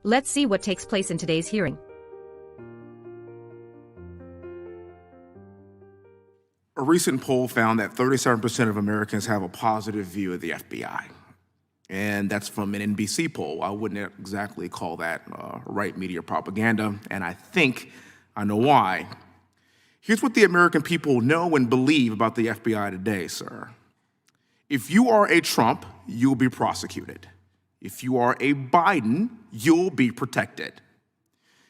Let's see what takes place in today's hearing. A recent poll found that 37% of Americans have a positive view of the FBI. And that's from an NBC poll. I wouldn't exactly call that right media propaganda, and I think I know why. Here's what the American people know and believe about the FBI today, sir. If you are a Trump, you'll be prosecuted. If you are a Biden, you'll be protected.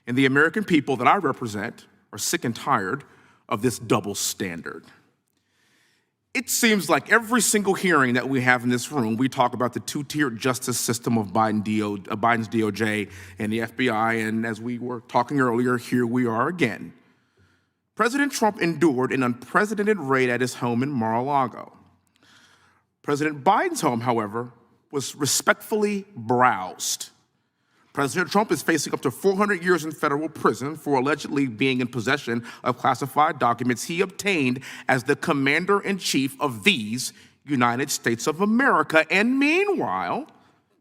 And the American people that I represent are sick and tired of this double standard. It seems like every single hearing that we have in this room, we talk about the two-tiered justice system of Biden's DOJ and the FBI, and as we were talking earlier, here we are again. President Trump endured an unprecedented raid at his home in Mar-a-Lago. President Biden's home, however, was respectfully browsed. President Trump is facing up to 400 years in federal prison for allegedly being in possession of classified documents he obtained as the commander-in-chief of these United States of America. And meanwhile,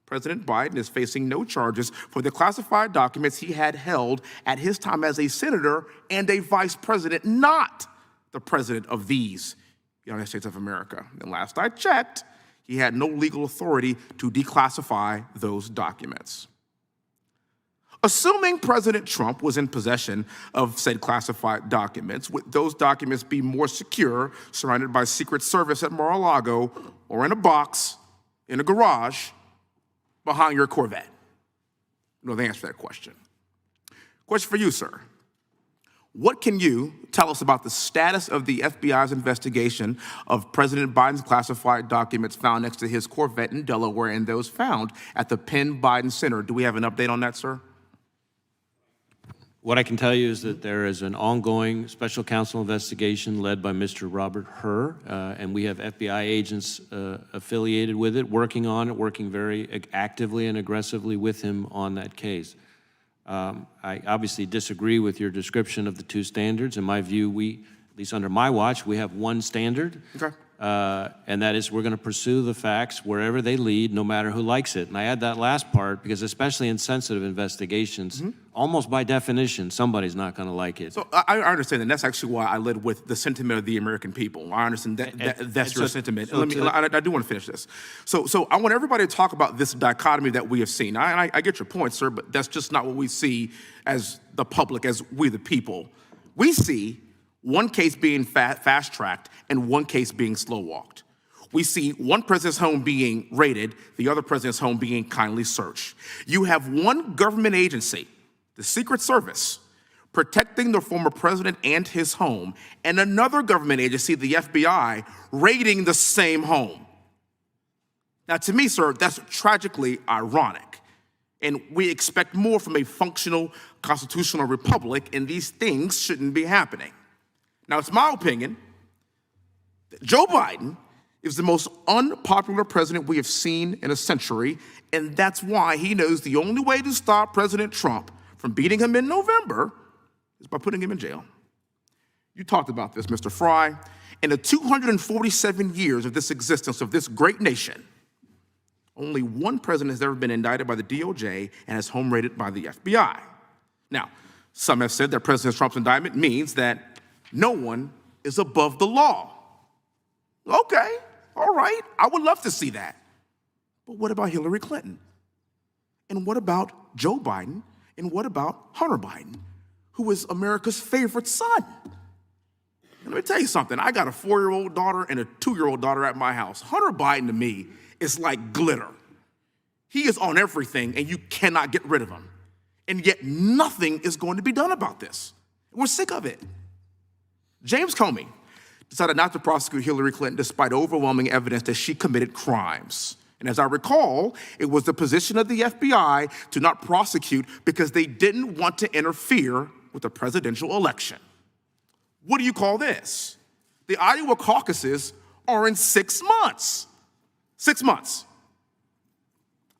President Biden is facing no charges for the classified documents he had held at his time as a senator and a vice president, not the president of these United States of America. And last I checked, he had no legal authority to declassify those documents. Assuming President Trump was in possession of said classified documents, would those documents be more secure, surrounded by Secret Service at Mar-a-Lago, or in a box, in a garage, behind your Corvette? You know the answer to that question. Question for you, sir. What can you tell us about the status of the FBI's investigation of President Biden's classified documents found next to his Corvette in Delaware and those found at the Penn Biden Center? Do we have an update on that, sir? What I can tell you is that there is an ongoing special counsel investigation led by Mr. Robert Hur, and we have FBI agents affiliated with it, working on it, working very actively and aggressively with him on that case. I obviously disagree with your description of the two standards. In my view, at least under my watch, we have one standard. Okay. And that is we're going to pursue the facts wherever they lead, no matter who likes it. And I add that last part because especially in sensitive investigations, almost by definition, somebody's not going to like it. So I understand, and that's actually why I led with the sentiment of the American people. I understand that's your sentiment. I do want to finish this. So I want everybody to talk about this dichotomy that we have seen. I get your point, sir, but that's just not what we see as the public, as we the people. We see one case being fast-tracked and one case being slow-walked. We see one president's home being raided, the other president's home being kindly searched. You have one government agency, the Secret Service, protecting the former president and his home, and another government agency, the FBI, raiding the same home. Now, to me, sir, that's tragically ironic. And we expect more from a functional constitutional republic, and these things shouldn't be happening. Now, it's my opinion that Joe Biden is the most unpopular president we have seen in a century, and that's why he knows the only way to stop President Trump from beating him in November is by putting him in jail. You talked about this, Mr. Fry. In the 247 years of this existence of this great nation, only one president has ever been indicted by the DOJ and has home raided by the FBI. Now, some have said that President Trump's indictment means that no one is above the law. Okay, all right, I would love to see that. But what about Hillary Clinton? And what about Joe Biden? And what about Hunter Biden, who is America's favorite son? And let me tell you something, I got a 4-year-old daughter and a 2-year-old daughter at my house. Hunter Biden to me is like glitter. He is on everything and you cannot get rid of him. And yet nothing is going to be done about this. We're sick of it. James Comey decided not to prosecute Hillary Clinton despite overwhelming evidence that she committed crimes. And as I recall, it was the position of the FBI to not prosecute because they didn't want to interfere with the presidential election. What do you call this? The Iowa caucuses are in 6 months. 6 months.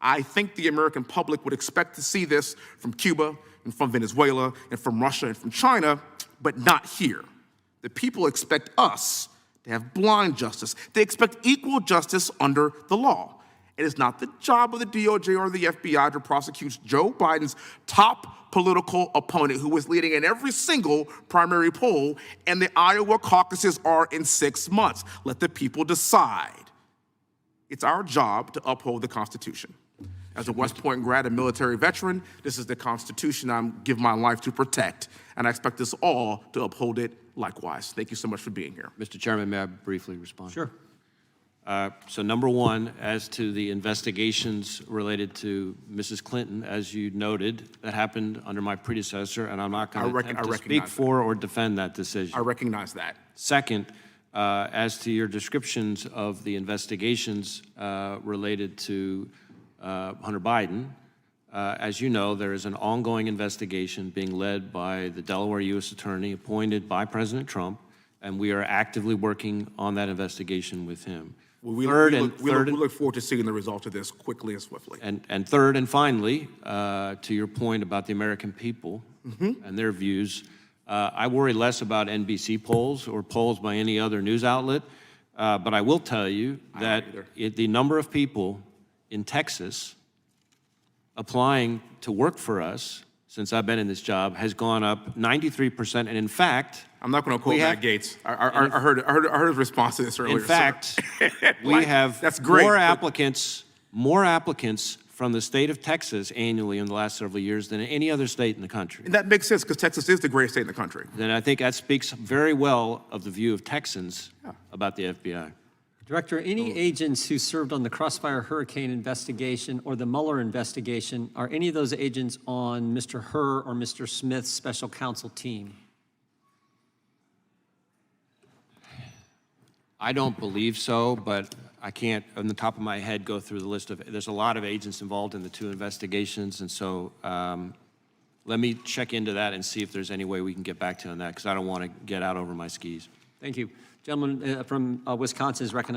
I think the American public would expect to see this from Cuba and from Venezuela and from Russia and from China, but not here. The people expect us to have blind justice. They expect equal justice under the law. It is not the job of the DOJ or the FBI to prosecute Joe Biden's top political opponent, who is leading in every single primary poll, and the Iowa caucuses are in 6 months. Let the people decide. It's our job to uphold the Constitution. As a West Point grad and military veteran, this is the Constitution I give my life to protect, and I expect us all to uphold it likewise. Thank you so much for being here. Mr. Chairman, may I briefly respond? Sure. So number one, as to the investigations related to Mrs. Clinton, as you noted, that happened under my predecessor, and I'm not going to attempt to speak for or defend that decision. I recognize that. Second, as to your descriptions of the investigations related to Hunter Biden, as you know, there is an ongoing investigation being led by the Delaware U.S. Attorney appointed by President Trump, and we are actively working on that investigation with him. We look forward to seeing the results of this quickly and swiftly. And third and finally, to your point about the American people and their views, I worry less about NBC polls or polls by any other news outlet, but I will tell you that the number of people in Texas applying to work for us since I've been in this job has gone up 93%, and in fact, I'm not going to quote Matt Gaetz. I heard his response to this earlier. In fact, we have more applicants from the state of Texas annually in the last several years than any other state in the country. And that makes sense because Texas is the greatest state in the country. Then I think that speaks very well of the view of Texans about the FBI. Director, any agents who served on the Crossfire Hurricane investigation or the Mueller investigation, are any of those agents on Mr. Hur or Mr. Smith's special counsel team? I don't believe so, but I can't, on the top of my head, go through the list of, there's a lot of agents involved in the two investigations, and so let me check into that and see if there's any way we can get back to you on that, because I don't want to get out over my skis. Thank you. Gentleman from Wisconsin is recognized.